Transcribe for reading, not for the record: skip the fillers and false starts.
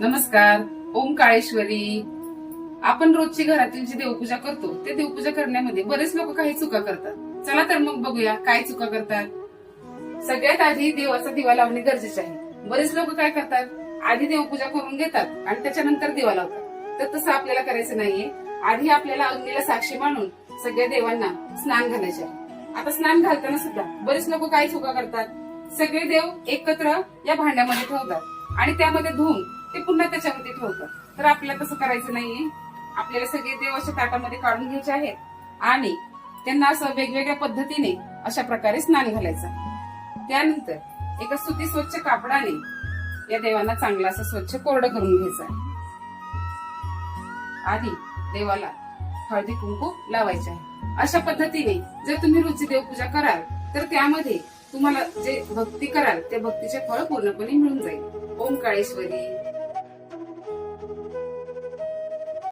नमस्कार. ओम काळेश्वरी. आपण रोजची घरातील जी देवपूजा करतो ते देवपूजा करण्यामध्ये बरेच लोक काही चुका करतात. चला तर मग बघूया काय चुका करतात. सगळ्यात आधी देवाचा दिवा लावणे गरजेचे आहे. बरेच लोक काय करतात, आधी देवपूजा करून घेतात आणि त्याच्यानंतर दिवा लावतात. तर तसं आपल्याला करायचं नाहीये. आधी आपल्याला अग्नीला साक्षी मानून सगळ्या देवांना स्नान घालायचे आहे. आता स्नान घालताना सुद्धा बरेच लोक काय चुका करतात, सगळे देव एकत्र या भांड्यामध्ये ठेवतात आणि त्यामध्ये धुवून ते पुन्हा त्याच्यामध्ये ठेवतात. तर आपल्याला तसं करायचं नाहीये. आपल्याला सगळे देव अशा ताटामध्ये काढून घ्यायचे आहेत आणि त्यांना असं वेगवेगळ्या पद्धतीने अशा प्रकारे स्नान घालायचं. त्यानंतर एका सुती स्वच्छ कापडाने या देवांना चांगलं असं स्वच्छ कोरडं करून घ्यायचं आहे. आधी देवाला हळदी कुंकू लावायचे आहे. अशा पद्धतीने जर तुम्ही रोजची देवपूजा कराल तर त्यामध्ये तुम्हाला जे भक्ती कराल त्या भक्तीचे फळ पूर्णपणे मिळून जाईल. ओम काळेश्वरी.